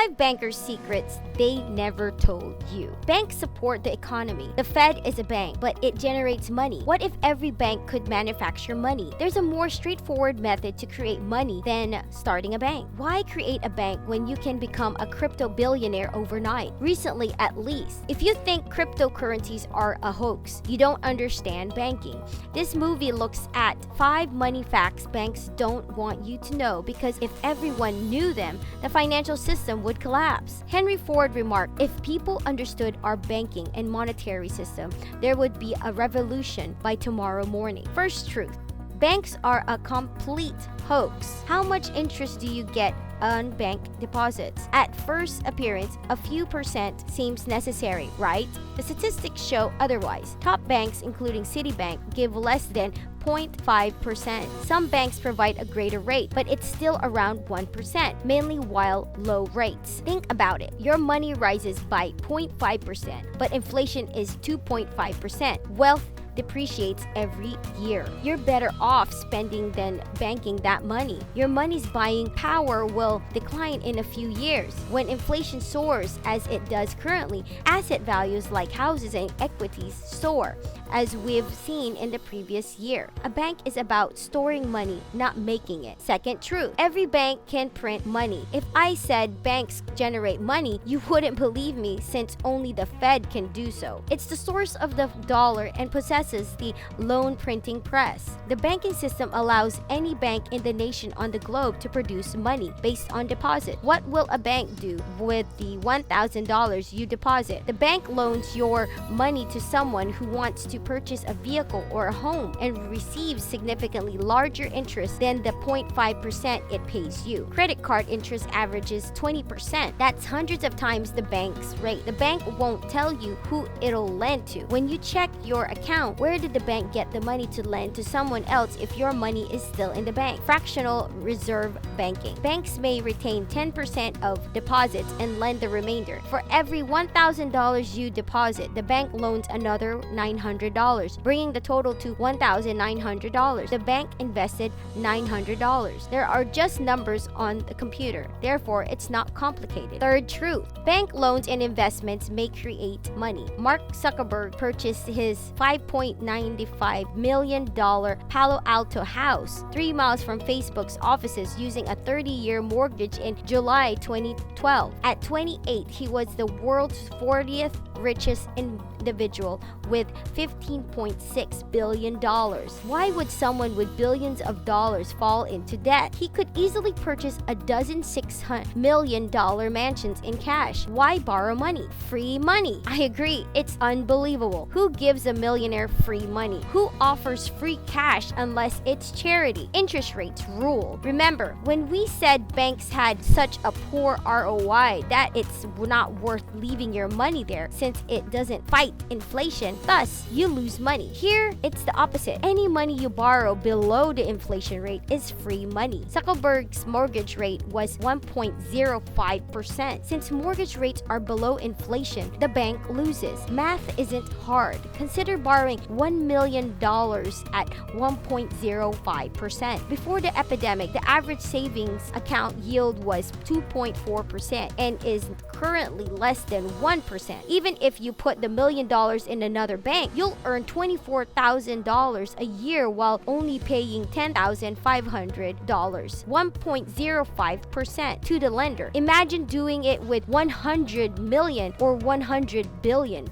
5 bankers' secrets they never told you. Banks support the economy. The Fed is a bank, but it generates money. What if every bank could manufacture money? There's a more straightforward method to create money than starting a bank. Why create a bank when you can become a crypto billionaire overnight? Recently, at least. If you think cryptocurrencies are a hoax, you don't understand banking. This movie looks at 5 money facts banks don't want you to know, because if everyone knew them, the financial system would collapse. Henry Ford remarked, "If people understood our banking and monetary system, there would be a revolution by tomorrow morning." First truth: banks are a complete hoax. How much interest do you get on bank deposits? At first appearance, a few percent seems necessary, right? The statistics show otherwise. Top banks, including Citibank, give less than 0.5%. Some banks provide a greater rate, but it's still around 1%, mainly while low rates. Think about it. Your money rises by 0.5%, but inflation is 2.5%. Wealth depreciates every year. You're better off spending than banking that money. Your money's buying power will decline in a few years. When inflation soars as it does currently, asset values like houses and equities soar, as we've seen in the previous year. A bank is about storing money, not making it. Second truth: every bank can print money. If I said banks generate money, you wouldn't believe me, since only the Fed can do so. It's the source of the dollar and possesses the loan printing press. The banking system allows any bank in the nation on the globe to produce money based on deposit. What will a bank do with the $1,000 you deposit? The bank loans your money to someone who wants to purchase a vehicle or a home and receives significantly larger interest than the 0.5% it pays you. Credit card interest averages 20%. That's hundreds of times the bank's rate. The bank won't tell you who it'll lend to. When you check your account, where did the bank get the money to lend to someone else if your money is still in the bank? Fractional reserve banking. Banks may retain 10% of deposits and lend the remainder. For every $1,000 you deposit, the bank loans another $900, bringing the total to $1,900. The bank invested $900. There are just numbers on the computer. Therefore, it's not complicated. Third truth: bank loans and investments may create money. Mark Zuckerberg purchased his $5.95 million Palo Alto house 3 miles from Facebook's offices using a 30-year mortgage in July 2012. At 28, he was the world's 40th richest individual with $15.6 billion. Why would someone with billions of dollars fall into debt? He could easily purchase a dozen $600 million mansions in cash. Why borrow money? Free money. I agree, it's unbelievable. Who gives a millionaire free money? Who offers free cash unless it's charity? Interest rates rule. Remember, when we said banks had such a poor ROI that it's not worth leaving your money there, since it doesn't fight inflation, thus you lose money. Here, it's the opposite. Any money you borrow below the inflation rate is free money. Zuckerberg's mortgage rate was 1.05%. Since mortgage rates are below inflation, the bank loses. Math isn't hard. Consider borrowing $1 million at 1.05%. Before the epidemic, the average savings account yield was 2.4% and is currently less than 1%. Even if you put the $1 million in another bank, you'll earn $24,000 a year while only paying $10,500, 1.05% to the lender. Imagine doing it with $100 million or $100 billion.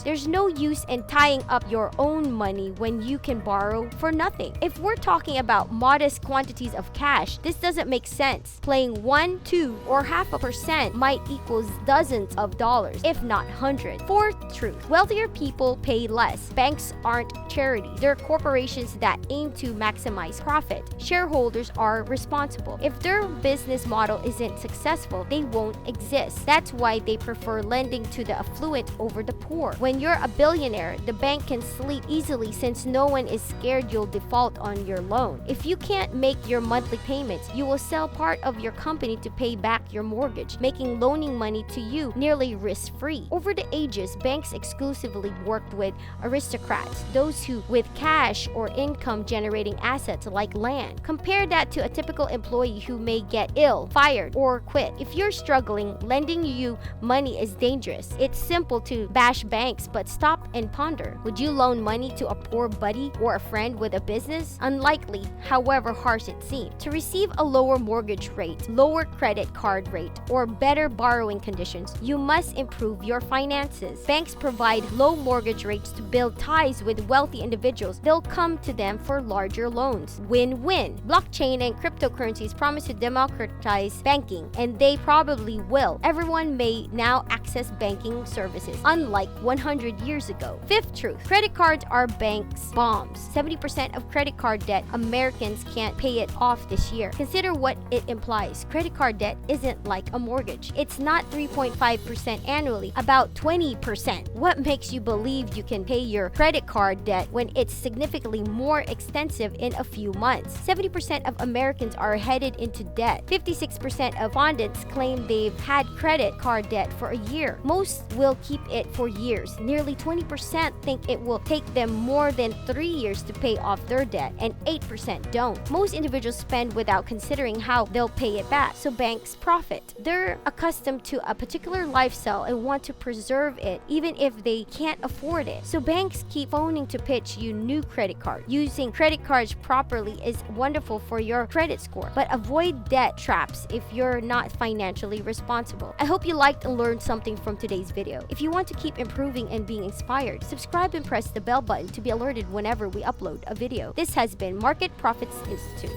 There's no use in tying up your own money when you can borrow for nothing. If we're talking about modest quantities of cash, this doesn't make sense. Playing 1, 2, or 0.5% might equal dozens of dollars, if not hundreds. Fourth truth: wealthier people pay less. Banks aren't charities. They're corporations that aim to maximize profit. Shareholders are responsible. If their business model isn't successful, they won't exist. That's why they prefer lending to the affluent over the poor. When you're a billionaire, the bank can sleep easily since no one is scared you'll default on your loan. If you can't make your monthly payments, you will sell part of your company to pay back your mortgage, making loaning money to you nearly risk-free. Over the Ages, banks exclusively worked with aristocrats, those who with cash or income-generating assets like land. Compare that to a typical employee who may get ill, fired, or quit. If you're struggling, lending you money is dangerous. It's simple to bash banks, but stop and ponder. Would you loan money to a poor buddy or a friend with a business? Unlikely, however harsh it seems. To receive a lower mortgage rate, lower credit card rate, or better borrowing conditions, you must improve your finances. Banks provide low mortgage rates to build ties with wealthy individuals. They'll come to them for larger loans. Win-win. Blockchain and cryptocurrencies promise to democratize banking, and they probably will. Everyone may now access banking services, unlike 100 years ago. Fifth truth. Credit cards are banks' bombs. 70% of credit card debt, Americans can't pay it off this year. Consider what it implies. Credit card debt isn't like a mortgage. It's not 3.5% annually, about 20%. What makes you believe you can pay your credit card debt when it's significantly more extensive in a few months? 70% of Americans are headed into debt. 56% of respondents claim they've had credit card debt for a year. Most will keep it for years. Nearly 20% think it will take them more than 3 years to pay off their debt, and 8% don't. Most individuals spend without considering how they'll pay it back, so banks profit. They're accustomed to a particular lifestyle and want to preserve it even if they can't afford it. So banks keep phoning to pitch you new credit cards. Using credit cards properly is wonderful for your credit score, but avoid debt traps if you're not financially responsible. I hope you liked and learned something from today's video. If you want to keep improving and being inspired, subscribe and press the bell button to be alerted whenever we upload a video. This has been Market Profits Institute.